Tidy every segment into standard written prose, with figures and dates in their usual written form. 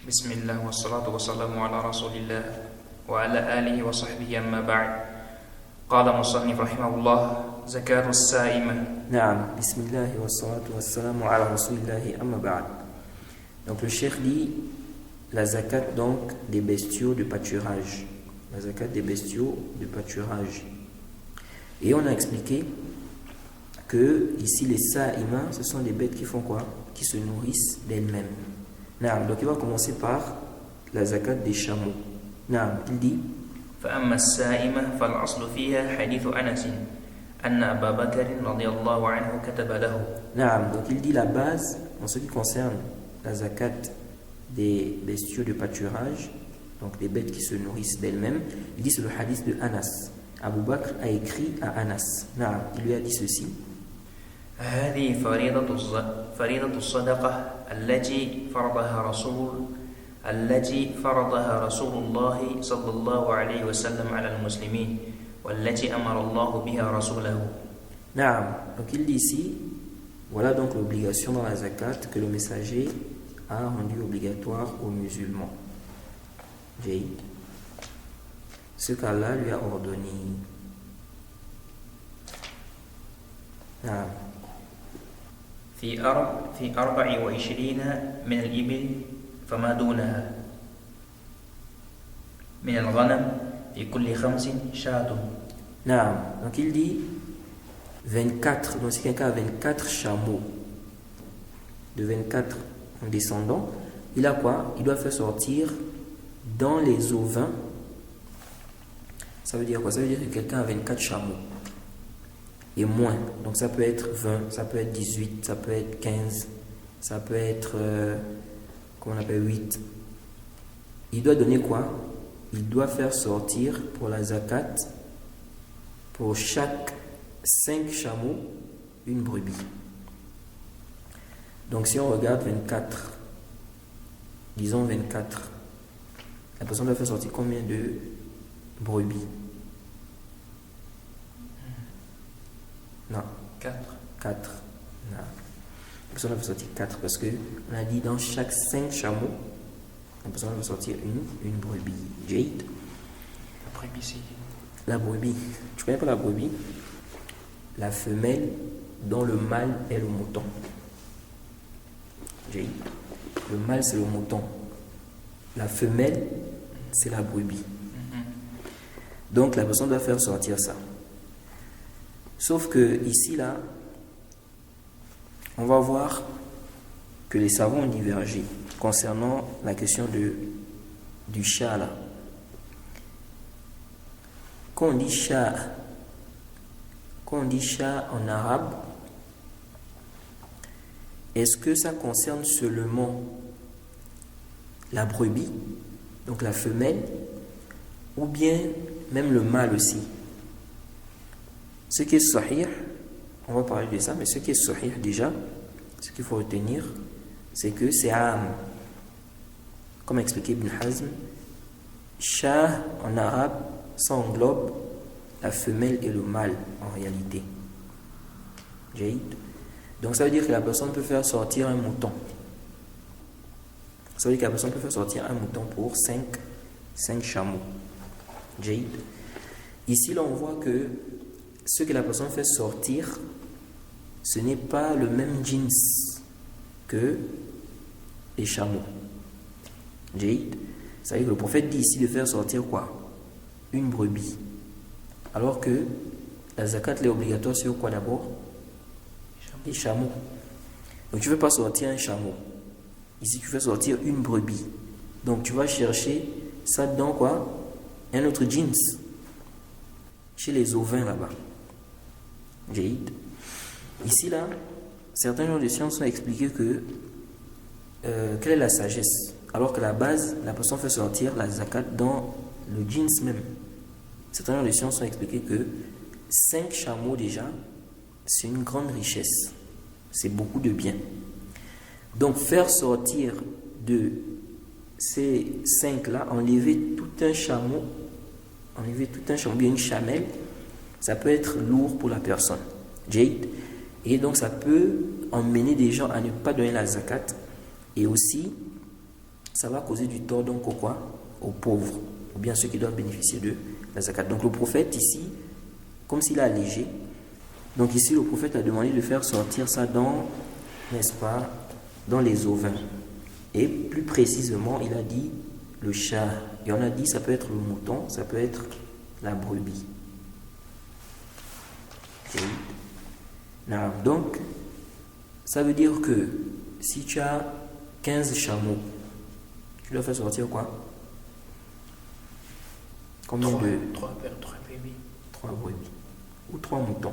بسم الله والصلاة والسلام على رسول الله وعلى آله وصحبه أما بعد قال مصنف رحمه الله زكاة السائمة Naam, bismillah wa salatu wa salamu ala rasulillahi amma ba'd. Donc le cheikh dit la zakat donc des bestiaux de pâturage. La zakat des bestiaux de pâturage. Et on a expliqué que ici les sa'ima, ce sont des bêtes qui font quoi? Qui se nourrissent d'elles-mêmes. Naam, donc il va commencer par la zakat des chameaux. Naam, il dit فأما السائمة فالأصل فيها حديث أنس أن أبا بكر رضي الله عنه كتب له. Naam, donc il dit la base en ce qui concerne la zakat des bestiaux de pâturage, donc des bêtes qui se nourrissent d'elles-mêmes. Il dit c'est le hadith de Anas. Abu Bakr a écrit à Anas. Naam, il lui a dit ceci. هذه فريضة الصدقة التي فرضها رسول الله صلى الله عليه وسلم على المسلمين والتي أمر الله بها رسوله. Naam, donc il dit ici, voilà donc l'obligation dans la zakat que le messager a rendu obligatoire aux musulmans. Jaïd. Ce qu'Allah lui a ordonné. Naam. في 24 من الإبل فما دونها من الغنم في كل 5 شاة. Naam. Donc il dit 24, donc si quelqu'un a 24 chameaux, de 24 en descendant, il a quoi? Il doit faire sortir dans les ovins. Ça veut dire quoi? Ça veut dire que quelqu'un a 24 chameaux et moins. Donc ça peut être 20, ça peut être 18, ça peut être 15, ça peut être, comment on appelle, 8. Il doit donner quoi? Il doit faire sortir pour la zakat, pour chaque 5 chameaux, une brebis. Donc si on regarde 24, disons 24, la personne doit faire sortir combien de brebis? Non. 4. 4. Non. La personne doit faire sortir 4 parce que on a dit dans chaque 5 chameaux, la personne doit sortir une brebis. Jade. La brebis, c'est... La brebis. Tu connais pas la brebis? La femelle dont le mâle est le mouton. Jade. Le mâle c'est le mouton. La femelle c'est la brebis. Donc la personne doit faire sortir ça. Sauf que ici là, on va voir que les savants ont divergé concernant la question du chat là. Quand on dit chat en arabe, est-ce que ça concerne seulement la brebis, donc la femelle, ou bien même le mâle aussi? Ce qui est sahih, on va parler de ça, mais ce qui est sahih déjà, ce qu'il faut retenir, c'est que c'est am. Comme a expliqué Ibn Hazm, Shah en arabe, ça englobe la femelle et le mâle en réalité. Jaïd. Donc ça veut dire que la personne peut faire sortir un mouton. Ça veut dire que la personne peut faire sortir un mouton pour 5 chameaux. Jaïd. Ici là on voit que ce que la personne fait sortir, ce n'est pas le même jeans que les chameaux. Jaïd. Ça veut dire que le prophète dit ici de faire sortir quoi? Une brebis. Alors que la zakat est obligatoire sur quoi d'abord? Les chameaux. Donc tu ne veux pas sortir un chameau. Ici tu fais sortir une brebis. Donc tu vas chercher ça dans quoi? Un autre jeans. Chez les ovins là-bas. Jaïd. Ici là, certains gens de science ont expliqué que quelle est la sagesse, alors que la base, la personne fait sortir la zakat dans le jeans même. Certains gens de science ont expliqué que 5 chameaux déjà, c'est une grande richesse, c'est beaucoup de bien. Donc faire sortir de ces 5 là, enlever tout un chameau, bien une chamelle, ça peut être lourd pour la personne. Jade. Et donc ça peut emmener des gens à ne pas donner la zakat. Et aussi, ça va causer du tort donc au quoi? Aux pauvres, ou bien ceux qui doivent bénéficier de la zakat. Donc le prophète ici, comme s'il a allégé, donc ici le prophète a demandé de faire sortir ça dans, n'est-ce pas, dans les ovins. Et plus précisément, il a dit le chat. Et on a dit ça peut être le mouton, ça peut être la brebis. Donc, ça veut dire que si tu as 15 chameaux, tu dois faire sortir quoi? Combien de... 3 brebis. 3 brebis. Ou 3 moutons.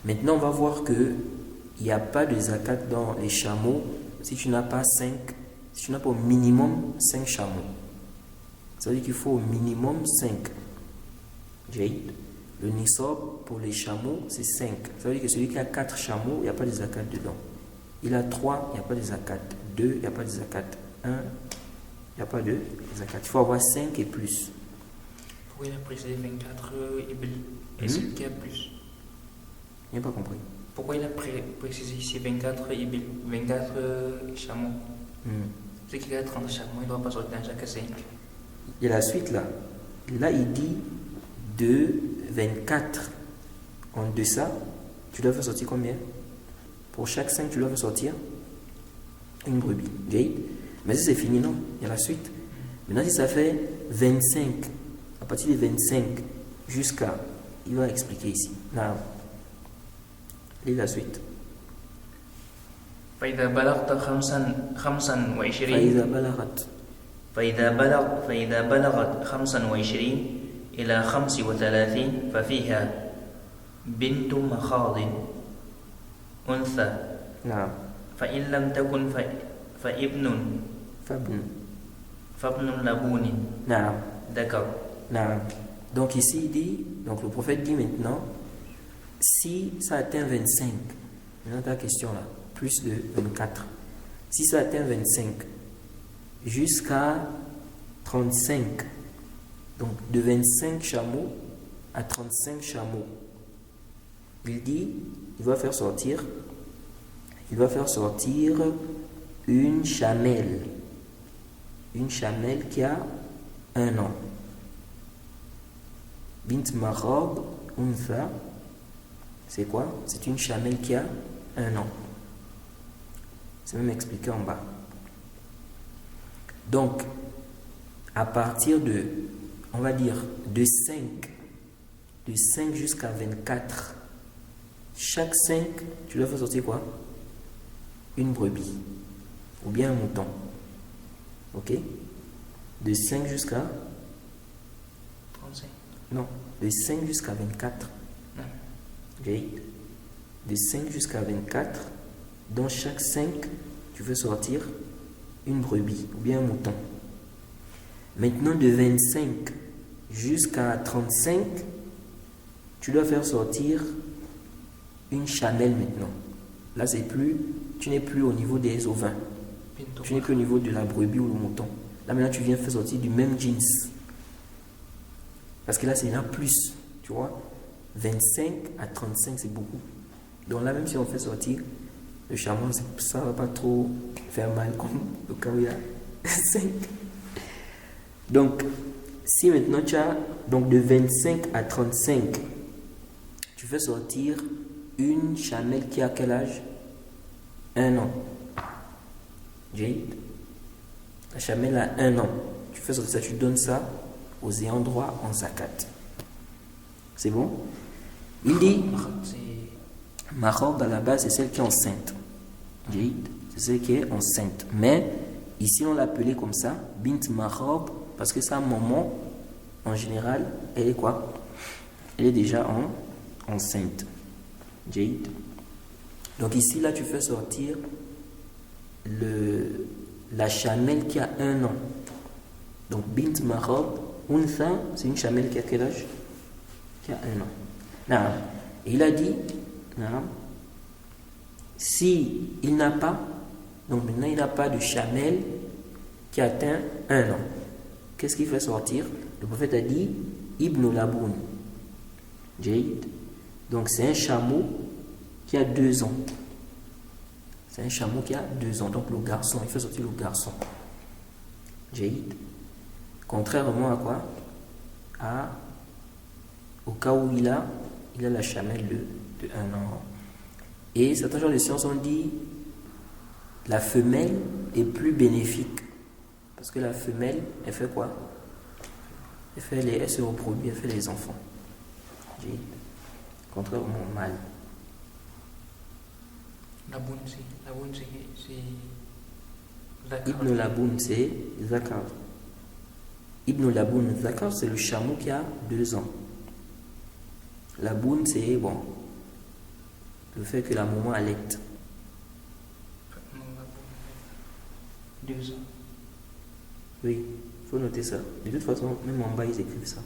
Maintenant, on va voir que il n'y a pas de zakat dans les chameaux si tu n'as pas 5, si tu n'as pas au minimum 5 chameaux. Ça veut dire qu'il faut au minimum 5. Le nisab pour les chameaux, c'est 5. Ça veut dire que celui qui a 4 chameaux, il n'y a pas de zakat dedans. Il a 3, il n'y a pas de zakat. 2, il n'y a pas de zakat. 1, il n'y a pas de zakat. Il faut avoir 5 et plus. Pourquoi il a précisé 24 ibl et celui qui a plus? Je n'ai pas compris. Pourquoi il a précisé ici 24 ibl, 24 chameaux? Celui qui a 30 chameaux, il ne doit pas sortir un zakat 5. Il y a la suite là. Là, il dit de 24 en deçà, tu dois faire sortir combien? Pour chaque 5, tu dois faire sortir une brebis. Mais si c'est fini, non. Il y a la suite. Maintenant, si ça fait 25, à partir de 25 jusqu'à... Il va expliquer ici. Là, lis la suite. فإذا بلغت 25 فإذا بلغت 25 إلى 35 ففيها بنت مخاض أنثى. نعم. فإن لم تكن فابن لبون. نعم. D'accord. نعم. Donc ici il dit, donc le prophète dit maintenant, si ça atteint 25, maintenant ta question là, plus de 24, si ça atteint 25 jusqu'à 35, donc de 25 chameaux à 35 chameaux, il dit, il va faire sortir une chamelle qui a 1 an. Bint Makhab Untha, c'est quoi? C'est une chamelle qui a 1 an. C'est même expliqué en bas. Donc, à partir de, on va dire, de 5 jusqu'à 24, chaque 5, tu dois faire sortir quoi? Une brebis, ou bien un mouton. Ok? De 5 jusqu'à 35. Non, de 5 jusqu'à 24. Ok? De 5 jusqu'à 24, dans chaque 5, tu veux sortir une brebis ou bien un mouton. Maintenant, de 25 jusqu'à 35, tu dois faire sortir une chamelle maintenant. Là, c'est plus, tu n'es plus au niveau des ovins. Tu n'es plus au niveau de la brebis ou le mouton. Là, maintenant, tu viens faire sortir du même jeans. Parce que là, c'est là plus, tu vois. 25 à 35, c'est beaucoup. Donc là, même si on fait sortir le chameau, ça ne va pas trop faire mal comme le cas où il y a 5. Donc, si maintenant tu as donc de 25 à 35, tu fais sortir une chamelle qui a quel âge? 1 an. Jade. La chamelle a 1 an. Tu fais sortir ça, tu donnes ça aux ayants droit en zakat. C'est bon? Il dit, Makhab à la base, c'est celle qui est enceinte. Jade, c'est celle qui est enceinte. Mais ici, on l'appelait comme ça, Bint Makhab, parce que sa maman, en général, elle est quoi? Elle est déjà enceinte. Jade. Donc ici, là, tu fais sortir la chamelle qui a 1 an. Donc, Bint Makhab, Untha, c'est une chamelle qui a quel âge? Qui a 1 an. Naam. Et il a dit, naam, si il n'a pas, donc maintenant il n'a pas de chamelle qui atteint 1 an, qu'est-ce qu'il fait sortir? Le prophète a dit Ibn Laboun. Jade. Donc c'est un chameau qui a 2 ans. C'est un chameau qui a 2 ans. Donc le garçon, il fait sortir le garçon. Jaïd. Contrairement à quoi? Au cas où il a la chamelle de 1 an. Et certains gens de sciences ont dit la femelle est plus bénéfique. Parce que la femelle, elle fait quoi? Elle se reproduit, elle fait les enfants. Contrairement au mâle. Laboun, c'est Ibn Laboun, c'est Zakar. Ibn Laboun, Zakar, c'est le chameau qui a 2 ans. Laboun, c'est bon, le fait que la maman allaite. 2 ans. Oui, il faut noter ça. De toute façon, même en bas, ils écrivent ça.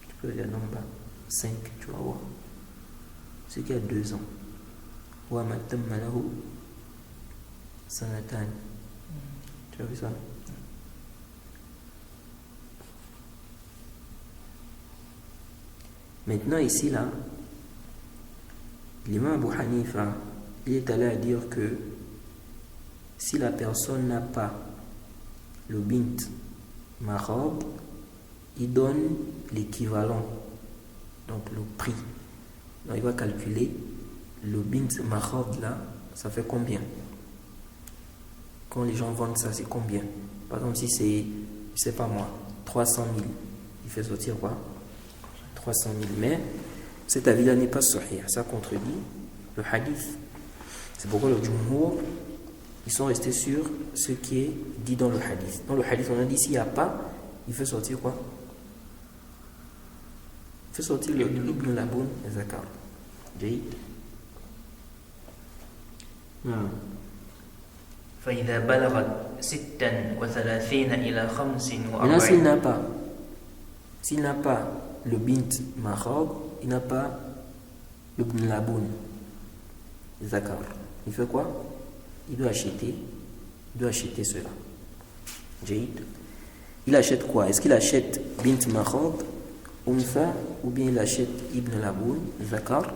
Tu peux regarder en bas. 5, tu vas voir. Ce qui a 2 ans. Wa matam malahu sanatan. Tu as vu ça? Maintenant, ici, là, l'imam Abu Hanifa, il est allé à dire que si la personne n'a pas le bint mahab, il donne l'équivalent, donc le prix. Donc, il va calculer le bint mahab, là, ça fait combien? Quand les gens vendent ça, c'est combien? Par exemple, si c'est, je sais pas moi, 300 000, il fait sortir quoi? 300 000. Mais cet avis-là n'est pas sahih. Ça contredit le hadith. C'est pourquoi le jumhur, ils sont restés sur ce qui est dit dans le hadith. Dans le hadith, on a dit s'il n'y a pas, il fait sortir quoi? Il fait sortir le Ibn Laboun et Zakar. Jaïd. فإذا بلغت 36 إلى 45. Maintenant, s'il n'a pas le bint mahab, il n'a pas le Ibn Laboun, Zakar. Il fait quoi? Il doit acheter cela. Jaïd. Il achète quoi? Est-ce qu'il achète bint mahab, Unfa, ou bien il achète Ibn Laboun, Zakar?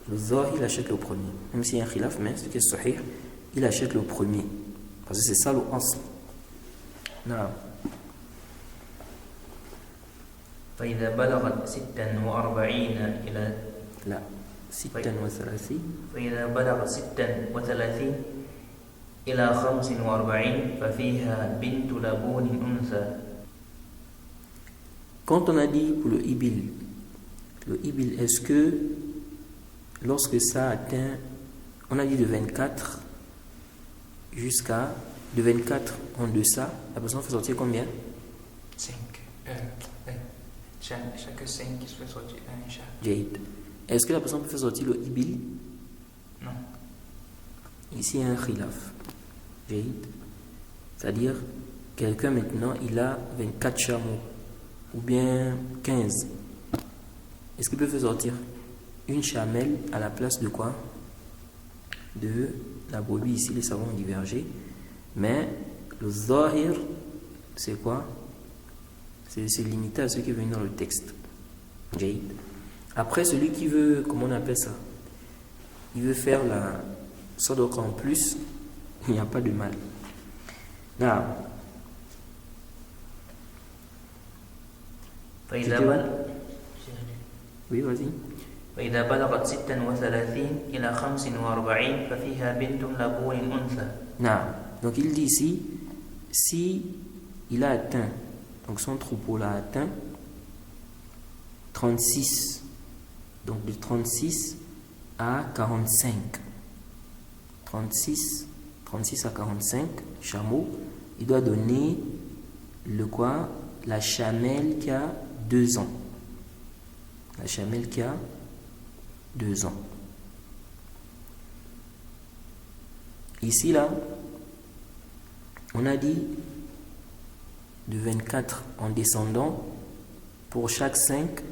Le Zahir, il achète le premier. Même s'il y a un khilaf, mais ce qui est sahih, il achète le premier. Parce que c'est ça le asl. Non. فإذا بلغت 46 إلى لا 36. فإذا بلغت 36 إلى 45 ففيها بنت لبون أنثى. Quand on a dit pour le ibil, est-ce que lorsque ça atteint, on a dit de 24 jusqu'à de 24 en deçà, la personne fait sortir combien? 5. Chaque 5 qui se fait sortir un chat. Jaïd. Est-ce que la personne peut faire sortir le ibil? Non. Ici, il y a un khilaf. Jaïd. C'est-à-dire, quelqu'un maintenant, il a 24 chameaux, ou bien 15. Est-ce qu'il peut faire sortir une chamelle à la place de quoi? De la brebis. Ici, les savants ont divergé. Mais le zahir, c'est quoi? C'est limité à ce qui est venu dans le texte. Jaïd. Après, celui qui veut, comment on appelle ça? Il veut faire la sadaqa en plus, il n'y a pas de mal. Là. Oui, vas-y. وإذا بلغت 36 إلى 45 ففيها بنت لبون أنثى. Non. Donc il dit ici, si il a atteint, donc son troupeau l'a atteint 36, donc de 36 à 45, 36 à 45 chameaux, il doit donner le quoi? La chamelle qui a 2 ans. La chamelle qui a 2 ans. Ici, là, on a dit de 24 en descendant, pour chaque 5,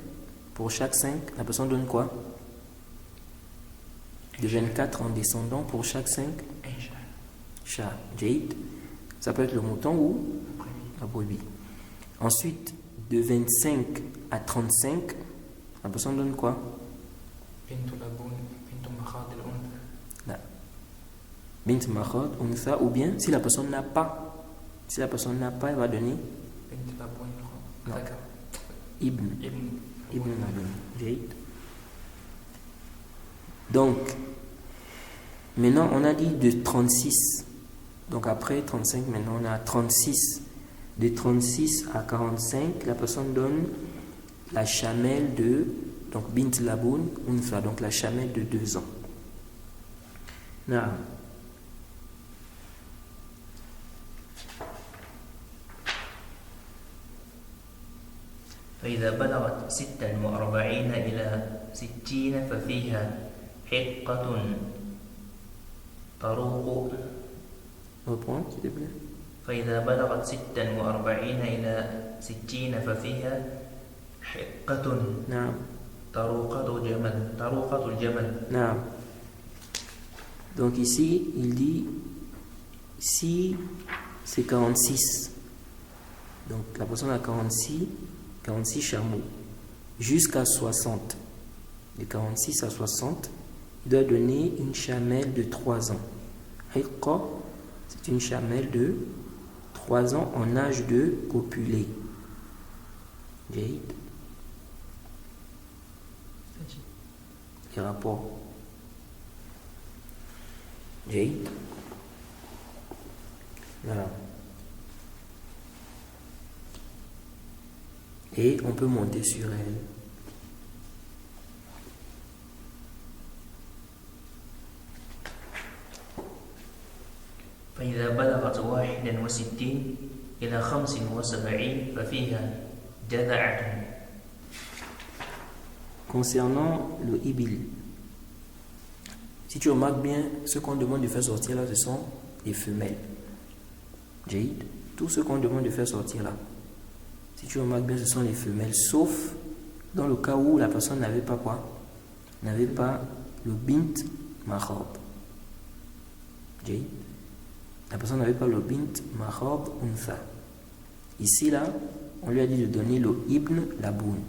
la personne donne quoi? De 24 en descendant, pour chaque 5, Un chat. chat. Jaïd. Ça peut être le mouton ou la brebis. Ensuite, de 25 à 35, la personne donne quoi? بنت لبون بنت مخاض الأنثى. Là. bint makhad, untha, ou bien si la personne n'a pas. Si la personne n'a pas, elle va donner Bint Laboun, je crois. Non. D'accord. ibn. Ibn. Ibn Laboun. Jaïd. Donc, maintenant on a dit de 36. Donc après 35, maintenant on a 36. De 36 à 45, la personne donne la chamelle de, donc bint Laboun, untha, donc la chamelle de 2 ans. Naam. فإذا بلغت 46 إلى 60 ففيها حقة طروق. Reprends, s'il te plaît. فإذا بلغت 46 إلى 60 ففيها حقة Naam. طروقة الجمل. Naam. Donc ici, il dit, si c'est 46, donc la personne a 46 chameaux, jusqu'à 60, de 46 à 60, il doit donner une chamelle de 3 ans. Hiqqa, c'est une chamelle de 3 ans en âge de copuler. Jaïd. Les rapports. Jaïd. Voilà. Et on peut monter sur elle. فإذا بلغت 61 إلى 75 ففيها جذعة. Concernant le ibil, si tu remarques bien, ce qu'on demande de faire sortir là, ce sont les femelles. Jaïd, tout ce qu'on demande de faire sortir là, si tu remarques bien, ce sont les femelles, sauf dans le cas où la personne n'avait pas quoi? N'avait pas le bint mahab. Jaïd, la personne n'avait pas le bint mahab untha. Ici là, on lui a dit de donner le ibn laboun.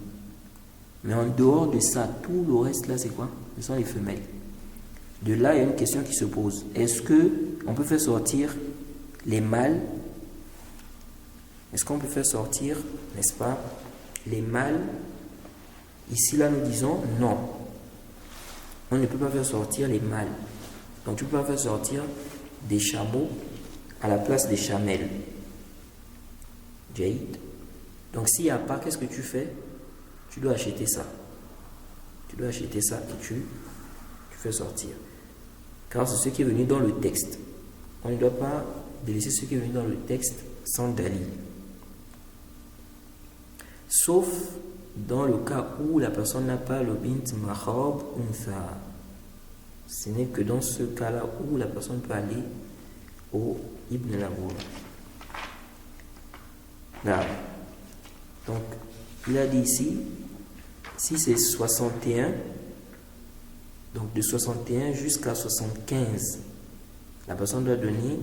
Mais en dehors de ça, tout le reste là, c'est quoi? Ce sont les femelles. De là, il y a une question qui se pose. Est-ce qu'on peut faire sortir les mâles? Est-ce qu'on peut faire sortir, n'est-ce pas, les mâles? Ici là, nous disons non. On ne peut pas faire sortir les mâles. Donc tu peux pas faire sortir des chameaux à la place des chamelles. Jaïd. Donc s'il n'y a pas, qu'est-ce que tu fais? Tu dois acheter ça. Tu dois acheter ça et tu fais sortir. Car c'est ce qui est venu dans le texte. On ne doit pas délaisser ce qui est venu dans le texte sans dalil. Sauf dans le cas où la personne n'a pas le bint mahab untha. Ce n'est que dans ce cas-là où la personne peut aller au ibn laboun. Là. Donc, il a dit ici, si c'est 61, donc de 61 jusqu'à 75, la personne doit donner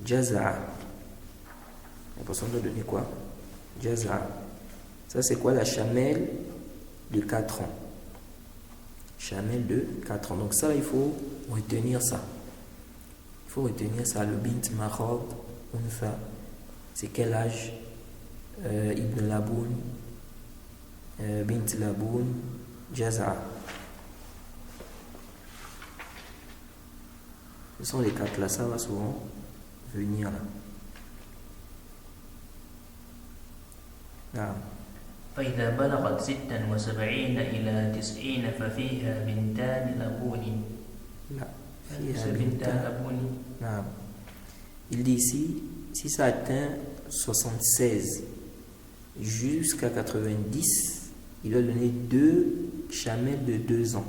jaza. La personne doit donner quoi? Jaza. Ça c'est quoi? La chamelle de 4 ans. Chamelle de 4 ans. Donc ça, il faut retenir ça. Il faut retenir ça. Le bint mahab untha. C'est quel âge? Ibn laboun, bint laboun, jaza. Ce sont les 4 là, ça va souvent venir là. Ah. فإذا بلغت 76 إلى 90 ففيها بنتان لبون. Là. بنتان لبون. Ah. Il dit ici, si ça atteint 76 jusqu'à 90, il doit donner 2 chamelles de 2 ans.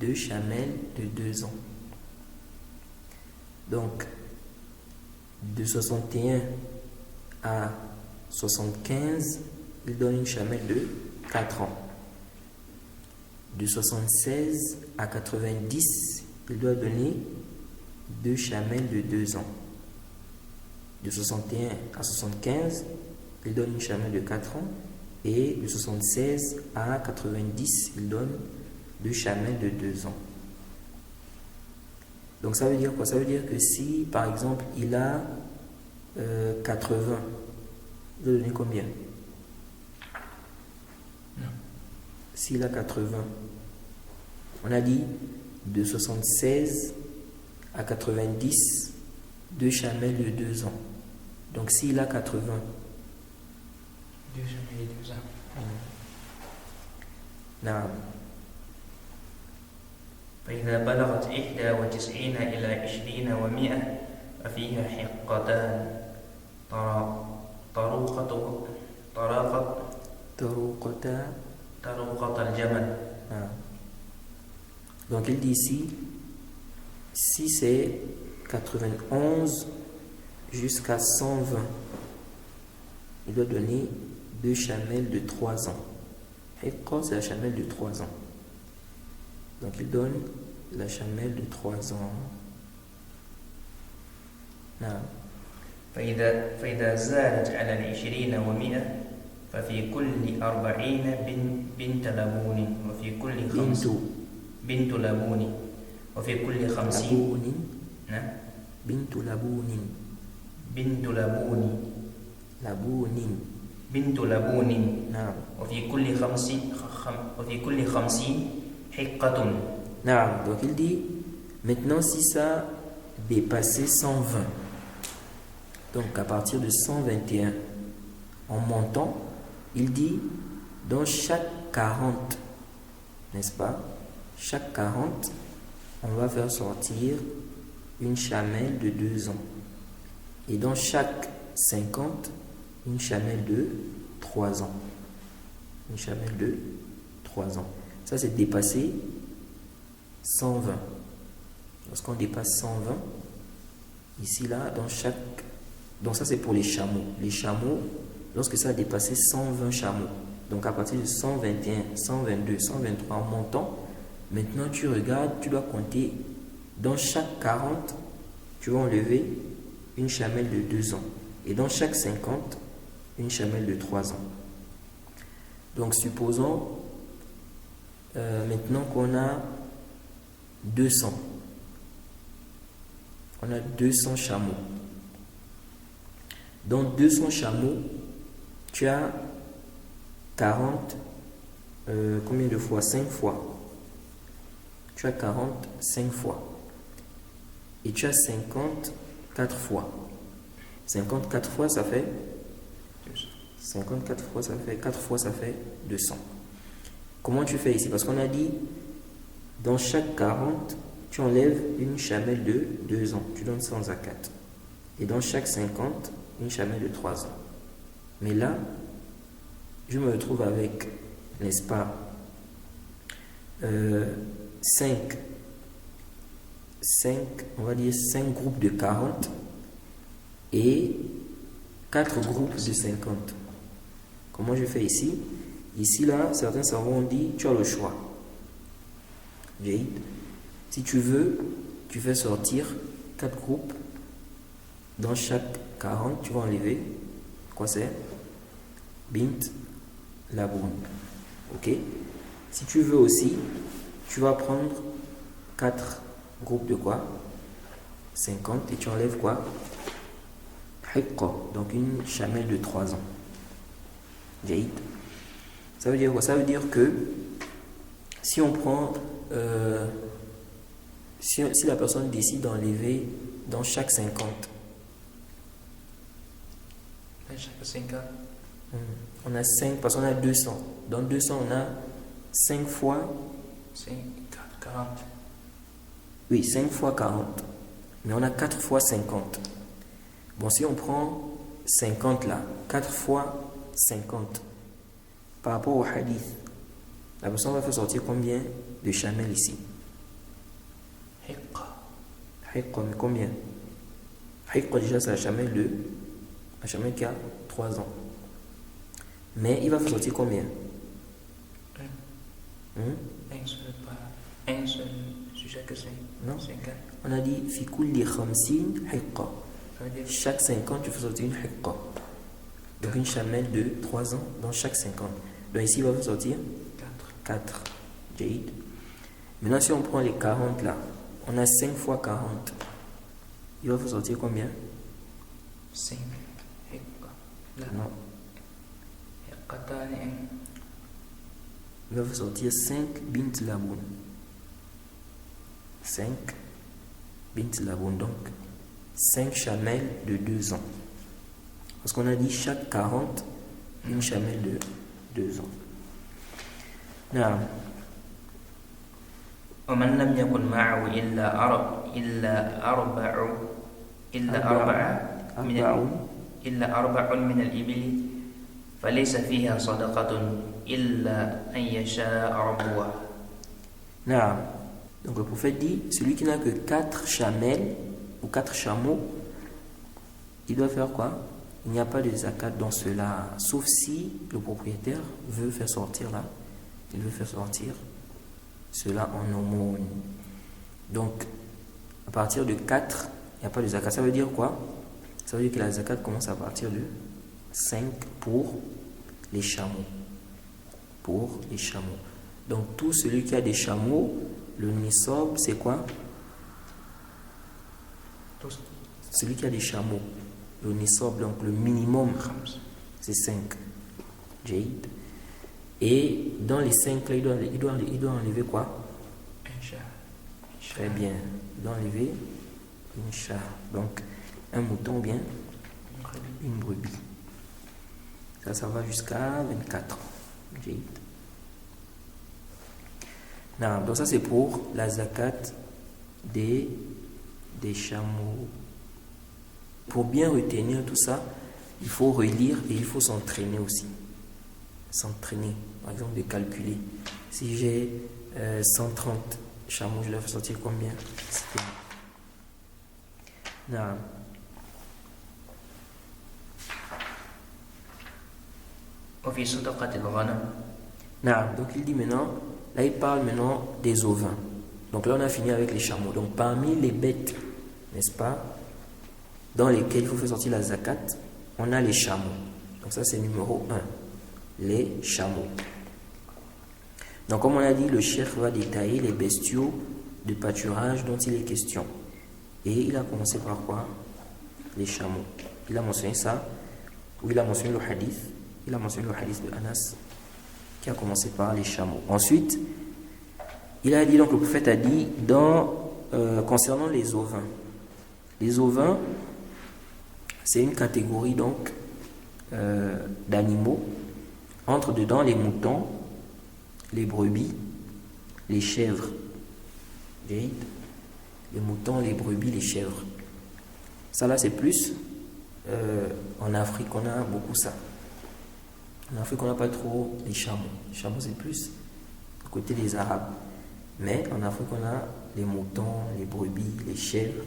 2 chamelles de 2 ans. Donc, de 61 à 75, il donne une chamelle de 4 ans. De 76 à 90, il doit donner 2 chamelles de 2 ans. De 61 à 75, il donne une chamelle de 4 ans. Et de 76 à 90, il donne 2 chamelles de 2 ans. Donc ça veut dire quoi? Ça veut dire que si, par exemple, il a 80, il doit donner combien? Non. S'il a 80, on a dit de 76 à 90, 2 chamels de 2 ans. Donc s'il a 80, 2 chamels de 2 ans. نعم. فإذا بلغت 91 إلى 20 و100 ففيها حقتان طروقة الجمل. Ah. Donc il dit ici, si c'est 91 jusqu'à 120, il doit donner 2 chamelles de 3 ans. Hiqqa, c'est la chamelle de 3 ans. Donc il donne la chamelle de 3 ans. Non. فإذا زادت على 20 و100 ففي كل 40 بنت لبون وفي كل بنت لبون وفي كل 50 لبون. نعم بنت لبون. بنت لبون لبون. بنت لبون. نعم. وفي كل 50 حقة. Non. Donc il dit, maintenant si ça dépassait 120, donc à partir de 121, en montant, il dit, dans chaque 40, n'est-ce pas? Chaque 40, on va faire sortir une chamelle de 2 ans. Et dans chaque 50, une chamelle de 3 ans. Une chamelle de 3 ans. Ça, c'est dépasser 120. Lorsqu'on dépasse 120, ici, là, dans chaque... Donc ça, c'est pour les chameaux. Les chameaux, lorsque ça a dépassé 120 chameaux, donc à partir de 121, 122, 123, en montant, maintenant, tu regardes, tu dois compter, dans chaque 40, tu vas enlever une chamelle de 2 ans. Et dans chaque 50, une chamelle de 3 ans. Donc, supposons maintenant qu'on a 200. On a 200 chameaux. Dans 200 chameaux, tu as 40, combien de fois? 5 fois. Tu as 40, 5 fois. Et tu as 50, 4 fois. 54 fois, ça fait 54 fois, ça fait 4 fois, ça fait 200. Comment tu fais ici? Parce qu'on a dit, dans chaque 40, tu enlèves une chamelle de 2 ans. Tu donnes 100 à 4. Et dans chaque 50, une chamelle de 3 ans. Mais là, je me retrouve avec, n'est-ce pas, 5, on va dire 5 groupes de 40 et 4 groupes de 50. Comment je fais ici? Ici, là, certains savants ont dit, tu as le choix. Si tu veux, tu fais sortir 4 groupes. Dans chaque 40, tu vas enlever, quoi c'est? Bint laboun. Ok? Si tu veux aussi, tu vas prendre 4 groupes de quoi? 50 et tu enlèves quoi? Hiqqa, donc une chamelle de 3 ans. Jaïd. Ça veut dire quoi? Ça veut dire que si on prend, si la personne décide d'enlever dans chaque 50, on a 5 parce qu'on a 200. Dans 200, on a 5 fois 40. Oui, 5 fois 40. Mais on a 4 fois 50. Bon, si on prend 50 là, 4 fois 50, par rapport au hadith, la personne va faire sortir combien de chamelles ici? Hiqqa. Hiqqa, mais combien? Hiqqa, déjà, c'est la chamelle qui a 3 ans. Mais il va faire sortir combien? Un seul sur chaque 5. Non. 50. On a dit fi kulli khamsin hiqqa. Chaque 50, tu fais sortir une hiqqa. Donc une chamelle de 3 ans dans chaque 50. Donc ici, il va faire sortir 4. Jaïd. Maintenant, si on prend les 40 là, On a 5 fois 40. Il va faut sortir combien? 5 حقة لا Non. حقتان Il va faut sortir 5 bint laboun. 5 bint laboun. Donc, 5 chamelles de 2 ans. Parce qu'on a dit chaque 40, une chamelle de 2 ans. Non. ومن لم يكن معه إلا أربع من الإبل فليس فيها صدقة إلا أن يشاء ربها. Non. Donc le prophète dit, celui qui n'a que 4 chamelles ou 4 chameaux, il doit faire quoi? Il n'y a pas de zakat dans cela, sauf si le propriétaire veut faire sortir là, il veut faire sortir cela en aumône. Donc, à partir de 4, il n'y a pas de zakat. Ça veut dire quoi? Ça veut dire que la zakat commence à partir de 5 pour les chameaux. Pour les chameaux. Donc, tout celui qui a des chameaux, le nisab, c'est quoi? Celui qui a des chameaux, le nisab, donc le minimum, c'est 5. Jade. Et dans les 5 là, il doit enlever quoi? Très bien. Il doit enlever une chat. Donc, un mouton ou bien une brebis. Ça va jusqu'à 24. Jade. Non, donc ça c'est pour la zakat des chameaux. Pour bien retenir tout ça, il faut relire et il faut s'entraîner aussi. S'entraîner, par exemple de calculer. Si j'ai 130 chameaux, je leur fais sortir combien? Non. وفي صدقة الغنم. Non, donc il dit maintenant, là il parle maintenant des ovins. Donc là on a fini avec les chameaux. Donc parmi les bêtes, n'est-ce pas, dans lesquelles il faut faire sortir la zakat, on a les chameaux. Donc ça c'est numéro 1. Les chameaux. Donc comme on a dit, le cheikh va détailler les bestiaux de pâturage dont il est question. Et il a commencé par quoi? Les chameaux. Il a mentionné ça, ou il a mentionné le hadith. Il a mentionné le hadith de Anas qui a commencé par les chameaux. Ensuite, il a dit, donc le prophète a dit, concernant les ovins. Les ovins, c'est une catégorie donc d'animaux. Entre dedans les moutons, les brebis, les chèvres. Les moutons, les brebis, les chèvres. Ça là c'est plus en Afrique on a beaucoup ça. En Afrique on n'a pas trop les chameaux. Les chameaux c'est plus à côté des Arabes. Mais en Afrique on a les moutons, les brebis, les chèvres.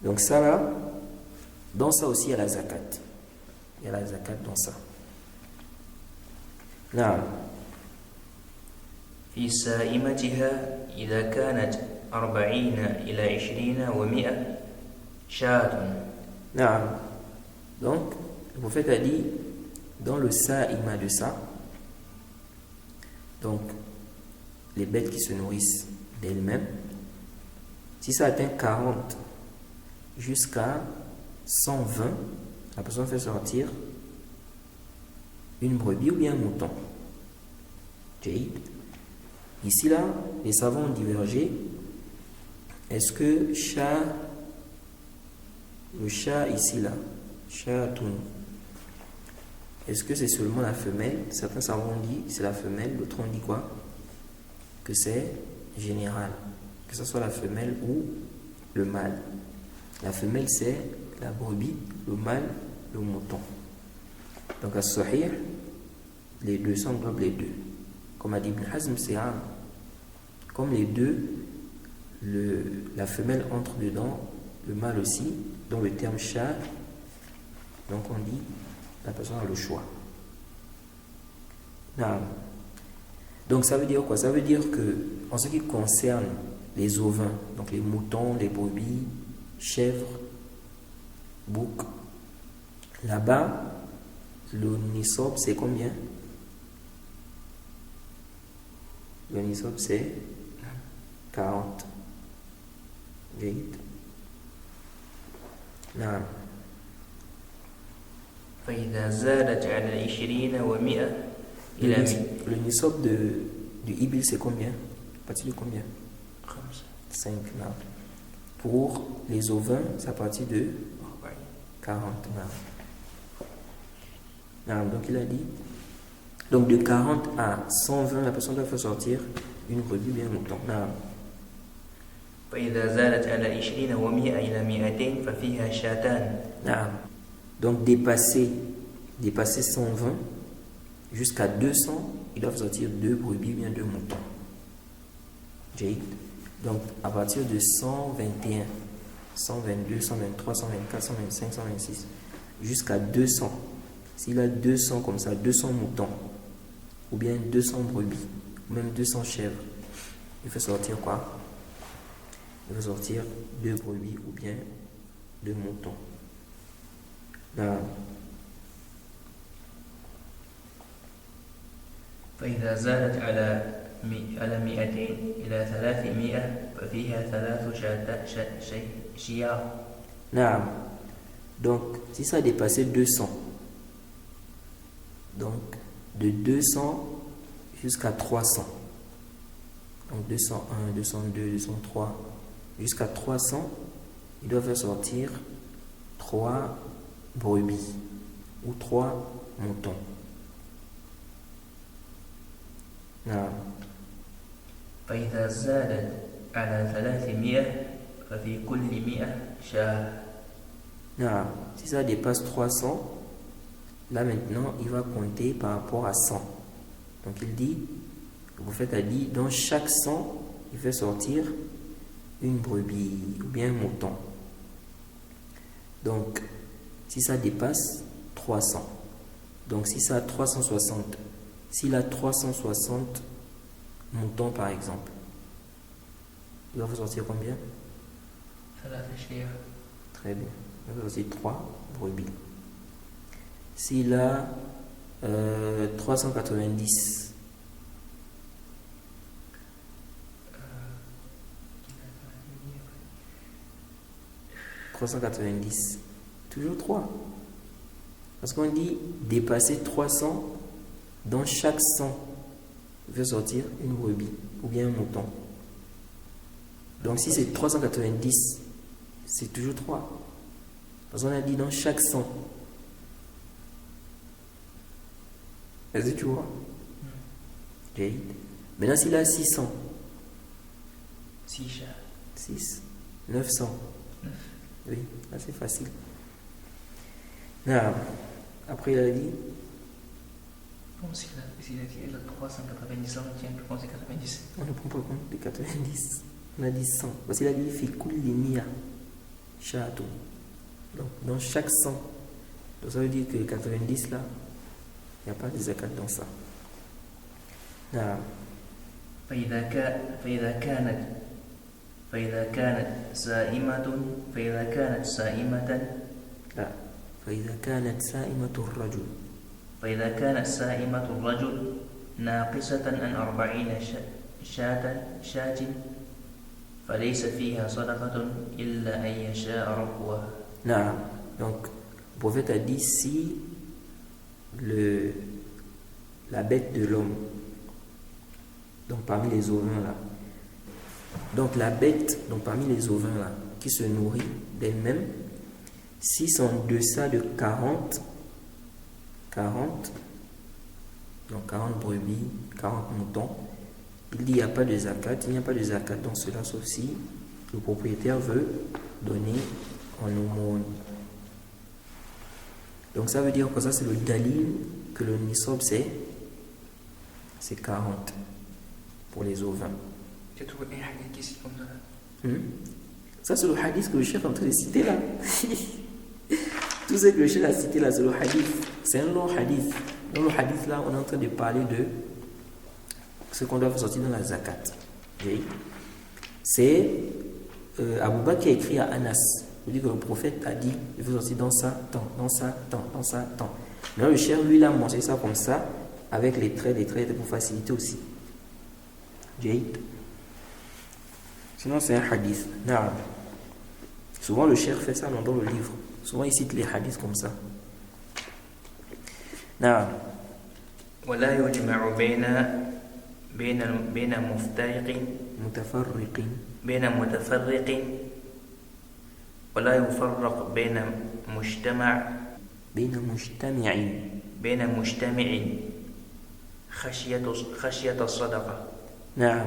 Donc ça là, dans ça aussi il y a la zakat. Il y a la zakat dans ça. نعم. في سائمتها إذا كانت 40 إلى 20 و100 شاة. نعم. Donc, le prophète a dit, dans le sa'ima de ça, donc, les bêtes qui se nourrissent d'elles-mêmes, si ça atteint 40 jusqu'à 120, la personne fait sortir une brebis ou bien un mouton. Ici là, les savants ont divergé. Est-ce que le chat ici là, chatun, est-ce que c'est seulement la femelle? Certains savants ont dit c'est la femelle, d'autres ont dit quoi? Que c'est général, que ce soit la femelle ou le mâle. La femelle c'est la brebis, le mâle le mouton. Donc à Sahih, les deux s'englobent les deux. Comme a dit Ibn Hazm, c'est un. Comme les deux, la femelle entre dedans, le mâle aussi, dans le terme chat, donc on dit la personne a le choix. Non. Donc ça veut dire quoi? Ça veut dire que en ce qui concerne les ovins, donc les moutons, les brebis, chèvres, boucs, là-bas, le nisab c'est combien? Le nisab c'est 40. جيد. نعم. فإذا زادت على 20 و100 إلى 100. Le nisab du ibil c'est combien? À partir de combien? 5. Non. Pour les ovins, c'est à partir de 40. Non. Non. Donc il a dit, donc de 40 à 120, la personne doit faire sortir une brebis bien mouton. Non. فإذا زادت على 20 و100 إلى 200 ففيها شاتان. Non. Donc dépasser 120 jusqu'à 200, ils doivent sortir 2 brebis bien 2 moutons. Jade. Donc à partir de 121, 122, 123, 124, 125, 126 jusqu'à 200. S'il a 200 comme ça, 200 moutons ou bien 200 brebis ou même 200 chèvres, il fait sortir quoi? Il fait sortir 2 brebis ou bien 2 moutons. Là. فإذا زادت على 200 إلى 300 ففيها 3 شياه. Non. Donc, si ça a dépassé 200, donc de 200 jusqu'à 300, donc 201, 202, 203, jusqu'à 300, il doit faire sortir 3 brebis ou 3 moutons. Non. فإذا زادت على 300 ففي كل 100 شاة. Non. Si ça dépasse 300, là maintenant, il va compter par rapport à 100. Donc il dit, vous faites à dire, dans chaque 100, il fait sortir une brebis ou bien un mouton. Donc, si ça dépasse 300, donc si ça a 360, s'il a 360 moutons par exemple, il va vous sortir combien? Très bien. Il va vous sortir 3 brebis. S'il a 390, toujours 3. Parce qu'on dit dépasser 300, dans chaque 100, il veut sortir une brebis ou bien un mouton. Donc si c'est 390, c'est toujours 3. Parce qu'on a dit dans chaque 100. Est-ce que tu vois? Okay. Maintenant s'il a 600, 6, 900. Oui, là c'est facile. Non. Après il a dit, Bon, s'il a 390 ans, tiens, je pense que c'est 90. on ne prend pas compte de 90. On a dit 100. Parce qu'il a dit fait cool les mia château. Donc dans chaque 100. Donc ça veut dire que 90 là, il n'y a pas de zakat dans ça. Non. فإذا كانت سائمة لا. فإذا كانت سائمة الرجل. فإذا كانت سائمة الرجل ناقصة عن 40 شاة فليس فيها صدقة إلا أن يشاء ربها. Non. Donc, le prophète a dit si la bête de l'homme, donc parmi les ovins là, donc la bête, donc parmi les ovins là, qui se nourrit d'elle-même, si c'est en deçà de 40, donc 40 brebis, 40 moutons, il dit il n'y a pas de zakat, il n'y a pas de zakat dans cela, sauf si le propriétaire veut donner en aumône. Donc ça veut dire que ça c'est le dalil que le nisab c'est 40 pour les ovins. Tu as trouvé un hadith ici comme ça? Ça c'est le hadith que le chef est en train de citer là. Tout ce que le chef a cité là c'est le hadith. C'est un long hadith. Dans le hadith là on est en train de parler de ce qu'on doit faire sortir dans la zakat. C'est Abu Bakr qui a écrit à Anas. Il dit que le prophète a dit il faut sortir dans ça, tant, dans ça, tant, dans ça, tant. Mais le chef lui il a mentionné ça comme ça avec les traits pour faciliter aussi. Jade. Sinon c'est un hadith. Non. Souvent le cheikh fait ça dans le livre. Souvent il cite les hadiths comme ça. نعم. ولا يجمع بين متفرق ولا يفرق بين مجتمع خشية الصدقة. نعم.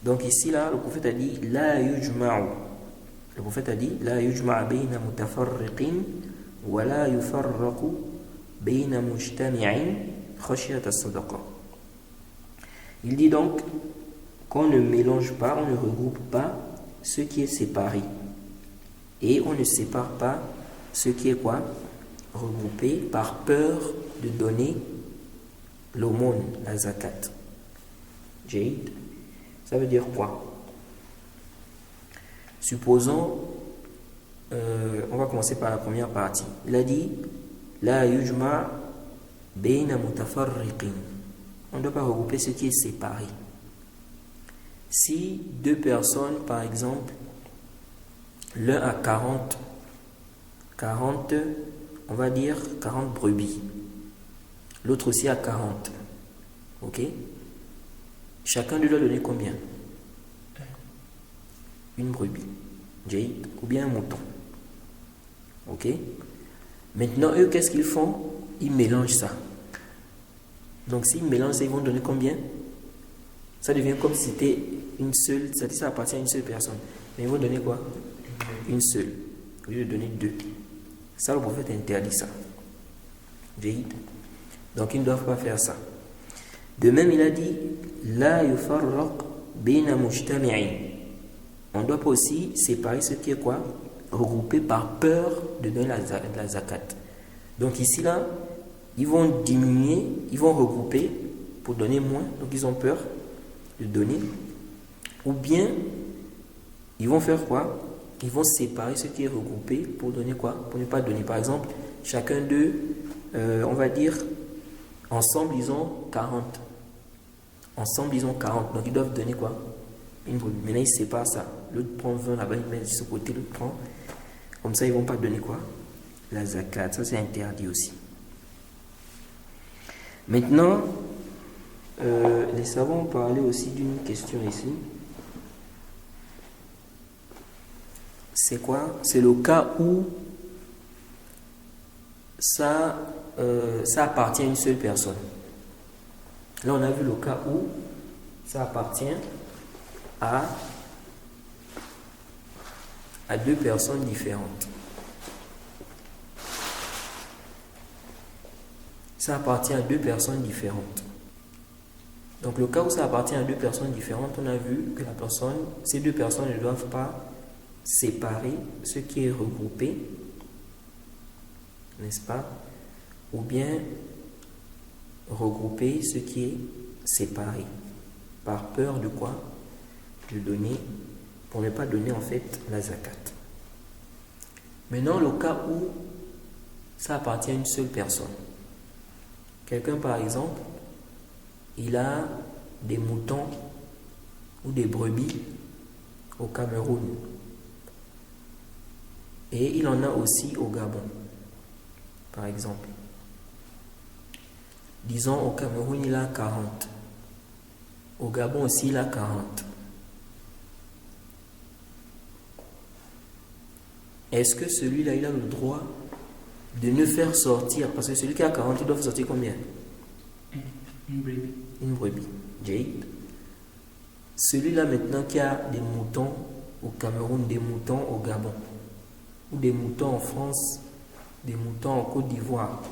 Donc ici là, le prophète a dit لا يجمع. Le prophète a dit لا يجمع بين متفرق ولا يفرق بين مجتمع خشية الصدقة. Il dit donc qu'on ne mélange pas, on ne regroupe pas ce qui est séparé. Et on ne sépare pas ce qui est quoi? Regroupé par peur de donner l'aumône, la zakat. Jaïd. Ça veut dire quoi? Supposons, on va commencer par la première partie. Il a dit La yujma bayna mutafarriqin. On ne doit pas regrouper ce qui est séparé. Si deux personnes, par exemple, l'un a 40, on va dire 40 brebis. L'autre aussi a 40. Ok? Chacun doit donner combien? Une brebis. Ou bien un mouton. Ok? Maintenant, eux, qu'est-ce qu'ils font? Ils mélangent ça. Donc, s'ils mélangent ça, ils vont donner combien? Ça devient comme si c'était une seule, c'est-à-dire ça appartient à une seule personne. Mais ils vont donner quoi? Une seule. Au lieu de donner deux. Ça, le prophète interdit ça. Donc, ils ne doivent pas faire ça. De même, il a dit La yufarraq bina mujtami'in. On ne doit pas aussi séparer ce qui est quoi? Regroupé par peur de donner la zakat. Donc ici là, ils vont diminuer, ils vont regrouper pour donner moins, donc ils ont peur de donner. Ou bien, ils vont faire quoi? Ils vont séparer ce qui est regroupé pour donner quoi? Pour ne pas donner. Par exemple, chacun d'eux, on va dire, ensemble ils ont 40. Ensemble ils ont 40, donc ils doivent donner quoi? Une brebis. Maintenant ils séparent ça. L'autre prend 20 là-bas, il met de ce côté, l'autre prend. Comme ça, ils ne vont pas donner quoi? La zakat. Ça, c'est interdit aussi. Maintenant, les savants ont parlé aussi d'une question ici. C'est quoi? C'est le cas où ça appartient à une seule personne. Là, on a vu le cas où ça appartient à deux personnes différentes. Ça appartient à deux personnes différentes. Donc le cas où ça appartient à deux personnes différentes, on a vu que ces deux personnes ne doivent pas séparer ce qui est regroupé, n'est-ce pas? Ou bien regrouper ce qui est séparé. Par peur de quoi? De donner, pour ne pas donner en fait la zakat. Maintenant, le cas où ça appartient à une seule personne. Quelqu'un, par exemple, il a des moutons ou des brebis au Cameroun. Et il en a aussi au Gabon, par exemple. Disons, au Cameroun, il a 40. Au Gabon aussi, il a 40. Est-ce que celui-là, il a le droit de ne faire sortir? Parce que celui qui a 40, il doit sortir combien? Une brebis. Une brebis. Jade. Celui-là maintenant qui a des moutons au Cameroun, des moutons au Gabon, ou des moutons en France, des moutons en Côte d'Ivoire.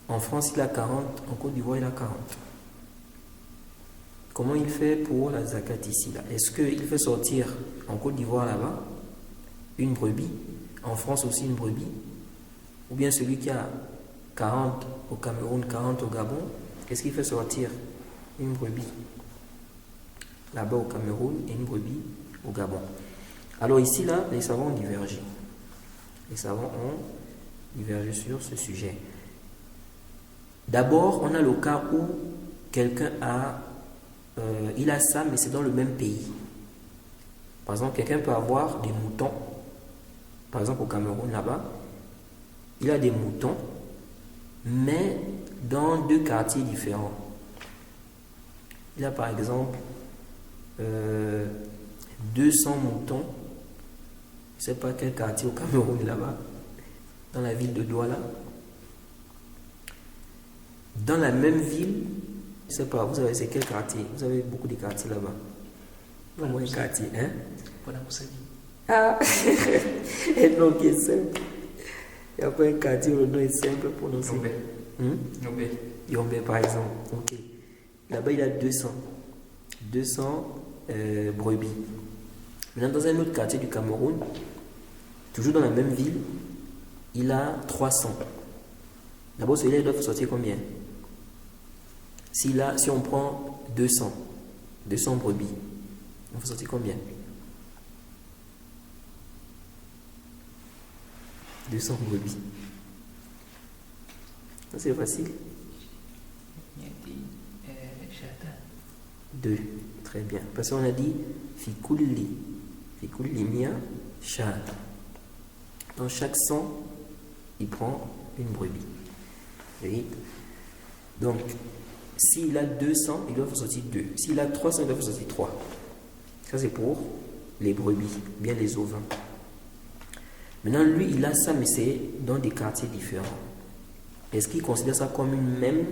En France, il a 40, en Côte d'Ivoire, il a 40. Comment il fait pour la zakat ici là? Est-ce qu'il fait sortir en Côte d'Ivoire là-bas une brebis, en France aussi une brebis, ou bien celui qui a 40 au Cameroun, 40 au Gabon, qu'est-ce qu'il fait sortir? Une brebis là-bas au Cameroun et une brebis au Gabon. Alors ici là, les savants ont divergé. Les savants ont divergé sur ce sujet. D'abord, on a le cas où quelqu'un il a ça, mais c'est dans le même pays. Par exemple, quelqu'un peut avoir des moutons. Par exemple, au Cameroun, là-bas, il a des moutons, mais dans 2 quartiers différents. Il a par exemple 200 moutons. Je ne sais pas quel quartier au Cameroun, là-bas, dans la ville de Douala. Dans la même ville, je ne sais pas, vous avez c'est quel quartier? Vous avez beaucoup de quartiers là-bas. Au moins un quartier, hein? Voilà pour ça. Ah, et non, qui est simple. Il n'y a pas un quartier où le nom est simple pour nous. Yombe. Yombe, par exemple. Ok. Là-bas, il a 200 brebis. Maintenant, dans un autre quartier du Cameroun, toujours dans la même ville, il a 300. D'abord, celui-là, il doit sortir combien? Si on prend 200 brebis, il faut sortir combien? 200 brebis. C'est facile. 2. Très bien. Parce qu'on a dit Fikulli mia shat. Dans chaque 100, il prend une brebis. Oui. Donc, s'il a 200, il doit faire sortir 2. S'il a 300, il doit faire sortir 3. Ça, c'est pour les brebis, bien les ovins. Maintenant, lui, il a ça, mais c'est dans des quartiers différents. Est-ce qu'il considère ça comme une même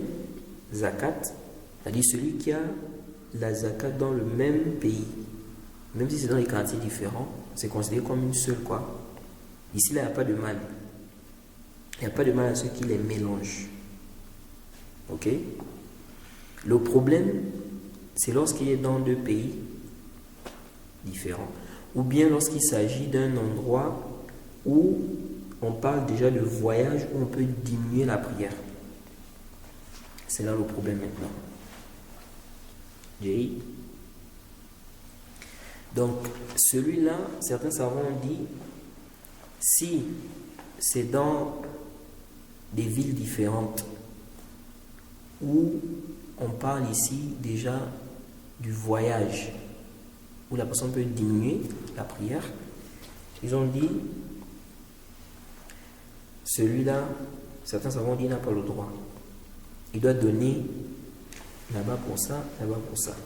zakat? C'est-à-dire celui qui a la zakat dans le même pays, même si c'est dans des quartiers différents, c'est considéré comme une seule quoi. Ici, là, il n'y a pas de mal. Il n'y a pas de mal à ceux qui les mélangent. Ok? Le problème, c'est lorsqu'il est dans 2 pays différents. Ou bien lorsqu'il s'agit d'un endroit où on parle déjà de voyage, où on peut diminuer la prière. C'est là le problème maintenant. Donc, celui-là, certains savants ont dit, si c'est dans des villes différentes, où on parle ici déjà du voyage, où la personne peut diminuer la prière, ils ont dit, celui-là, certains savants ont dit, il n'a pas le droit. Il doit donner là-bas pour ça, là-bas pour ça.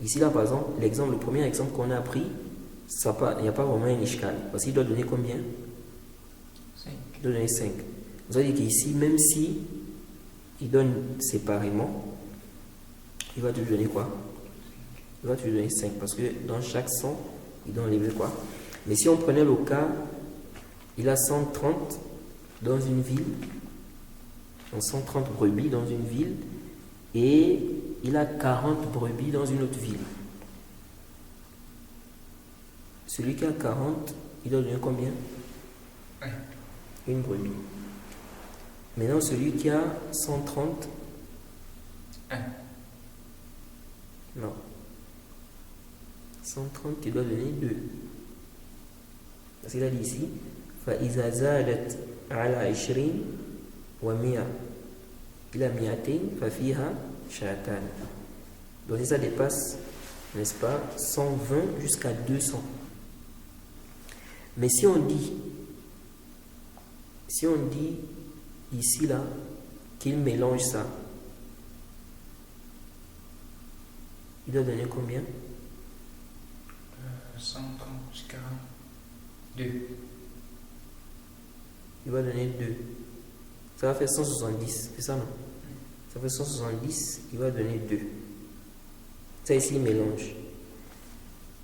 Ici, là, par exemple, le premier exemple qu'on a pris, il n'y a pas vraiment un ishkal. Parce qu'il doit donner combien? 5. Il doit donner 5. Vous allez dire qu'ici, même si il donne séparément, il va te donner quoi? Il va te donner 5. Parce que dans chaque 100, il doit enlever quoi? Mais si on prenait le cas, il a 130 dans une ville, 130 brebis dans une ville, et il a 40 brebis dans une autre ville. Celui qui a 40, il doit donner combien? Une brebis. Maintenant, celui qui a 130, non. 130, il doit donner 2. Parce qu'il a dit ici, فَإِذَا زَادَتْ عَلَى 20 وَمِيَةٍ إِلَى 200 فَفِيهَا شَاتَانِ. Donc si ça dépasse, n'est-ce pas, 120 jusqu'à 200. Mais si on dit ici là qu'il mélange ça, il doit donner combien? 130 jusqu'à 2. Il va donner 2. Ça va faire 170, c'est ça non? Ça fait 170, il va donner 2. Ça ici, il mélange.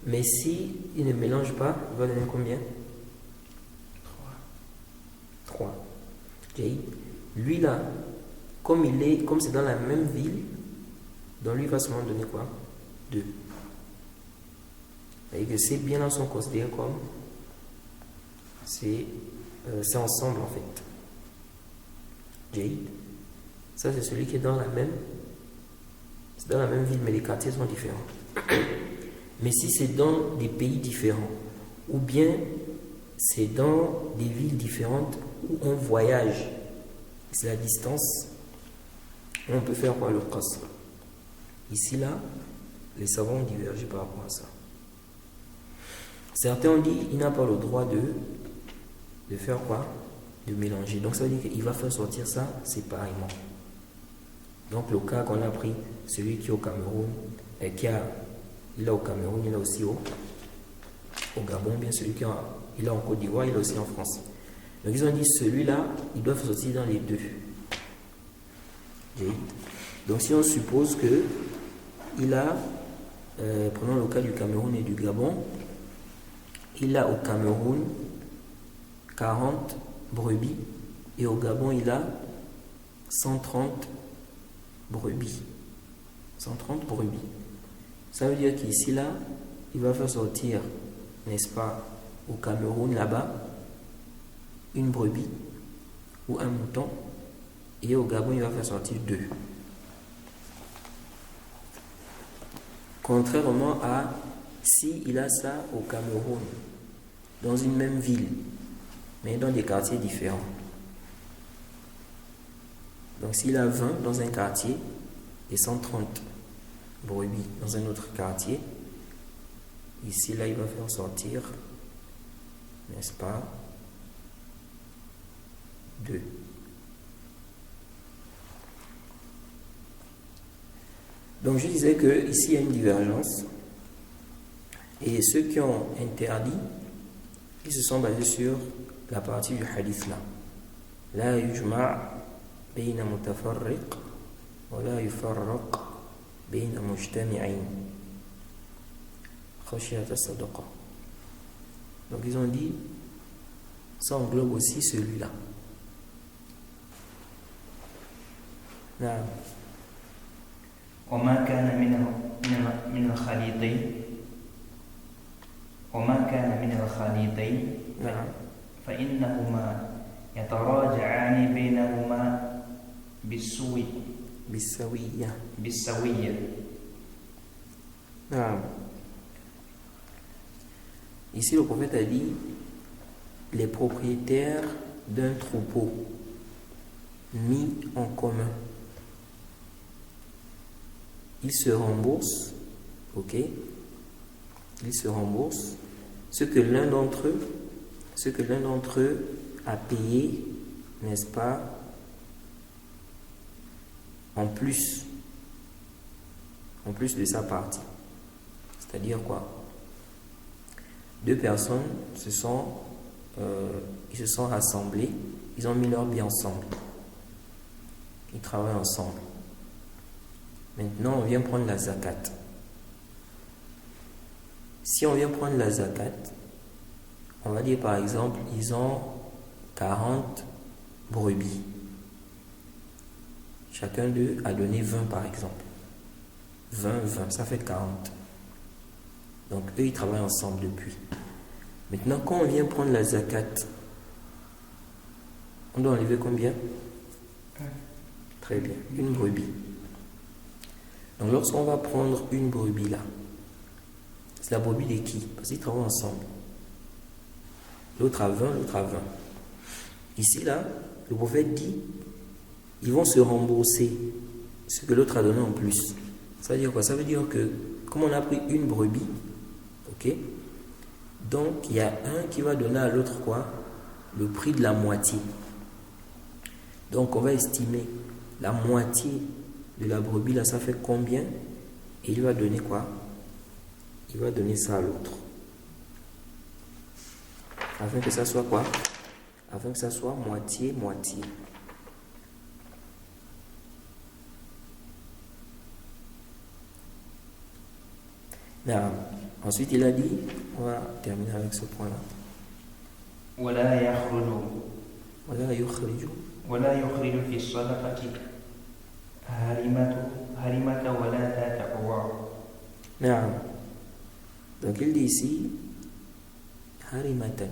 Mais si il ne mélange pas, il va donner combien? 3. Lui là, comme c'est dans la même ville, donc lui va seulement donner quoi? 2. Et que ces biens-là sont considérés comme c'est ensemble en fait. Ça c'est celui qui est dans la même ville, mais les quartiers sont différents. Mais si c'est dans des pays différents, ou bien c'est dans des villes différentes où on voyage, c'est la distance, on peut faire quoi? Le qasr. Ici, là, les savants ont divergé par rapport à ça. Certains ont dit il n'a pas le droit de faire quoi? De mélanger. Donc ça veut dire qu'il va faire sortir ça séparément. Donc le cas qu'on a pris, celui qui est au Cameroun, il est au Cameroun, il est aussi au Gabon, bien celui qui est en Côte d'Ivoire, il est aussi en France. Donc ils ont dit celui-là, il doit sortir dans les deux. Donc si on suppose que il a, prenons le cas du Cameroun et du Gabon, il a au Cameroun 40 brebis et au Gabon il a 130 brebis. 130 brebis. Ça veut dire qu'ici là, il va faire sortir, n'est-ce pas, au Cameroun là-bas, une brebis ou un mouton, et au Gabon il va faire sortir 2. Contrairement à si il a ça au Cameroun, dans une même ville, mais dans des quartiers différents. Donc s'il a 20 dans un quartier et 130 brebis dans un autre quartier, ici là il va faire sortir, n'est-ce pas, 2. Donc je disais que ici il y a une divergence, et ceux qui ont interdit, ils se sont basés sur la partie du hadith là. La yujma' bayna mutafarriq wa la yufarraq bayna mujtami'in khashiyat as-sadaqa. Donc ils ont dit ça englobe aussi celui-là. Là. وما كان من الخليطين فإنهما يتراجعان بينهما بالسوية. Ici le prophète a dit les propriétaires d'un troupeau mis en commun, ils se remboursent, ok? Ils se remboursent ce que l'un d'entre eux a payé, n'est-ce pas, en plus de sa partie. C'est-à-dire quoi? 2 personnes ils se sont rassemblés, ils ont mis leurs biens ensemble, ils travaillent ensemble. Maintenant, on vient prendre la zakat. Si on vient prendre la zakat, on va dire par exemple, ils ont 40 brebis. Chacun d'eux a donné 20 par exemple. 20, ça fait 40. Donc eux, ils travaillent ensemble depuis. Maintenant, quand on vient prendre la zakat, on doit enlever combien? Très bien, une brebis. Donc lorsqu'on va prendre une brebis là, c'est la brebis de qui? Parce qu'ils travaillent ensemble. L'autre a 20, l'autre a 20. Ici là, le prophète dit, ils vont se rembourser ce que l'autre a donné en plus. Ça veut dire quoi? Ça veut dire que, comme on a pris une brebis, ok, donc il y a un qui va donner à l'autre quoi? Le prix de la moitié. Donc on va estimer la moitié de la brebis là, ça fait combien? Et il va donner quoi? Il va donner ça à l'autre. Afin que ça soit quoi? Afin que ça soit moitié-moitié. Ensuite il a dit, on va terminer avec ce point là. ولا يخرج في الصدقة هرمة ولا ذات عوار. Donc il dit ici harimatan.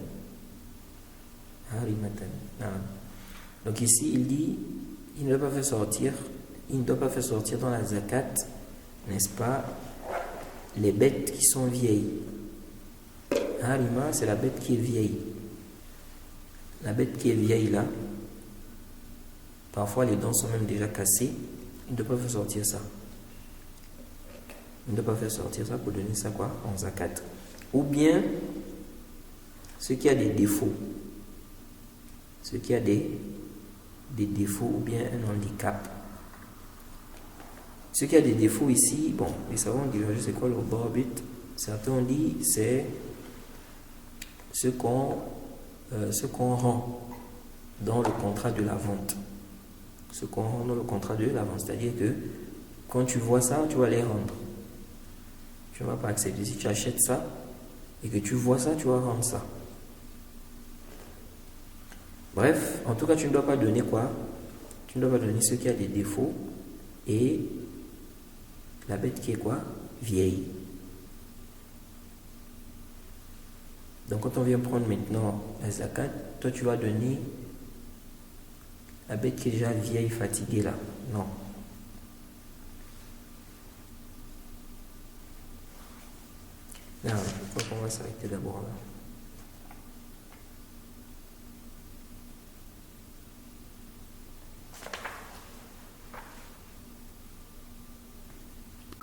Donc ici il dit il ne doit pas faire sortir dans la zakat, n'est-ce pas, les bêtes qui sont vieilles. Harima, c'est la bête qui est vieille. La bête qui est vieille là, parfois les dents sont même déjà cassées, il ne doit pas faire sortir ça. On ne doit pas faire sortir ça pour donner ça quoi en zakat. Ou bien ce qui a des défauts. Ce qui a des défauts ou bien un handicap. Ce qui a des défauts ici, bon, les savants divergent, c'est quoi le barbit? Certains ont dit c'est ce qu'on rend dans le contrat de la vente. Ce qu'on rend dans le contrat de la vente. C'est-à-dire que quand tu vois ça, tu vas les rendre. Tu ne vas pas accepter. Si tu achètes ça et que tu vois ça, tu vas rendre ça. Bref, en tout cas, tu ne dois pas donner quoi? Tu ne dois pas donner ce qui a des défauts et la bête qui est quoi? Vieille. Donc quand on vient prendre maintenant la zakat, toi tu vas donner la bête qui est déjà vieille, fatiguée là. Non. Non, je crois qu'on va s'arrêter d'abord là.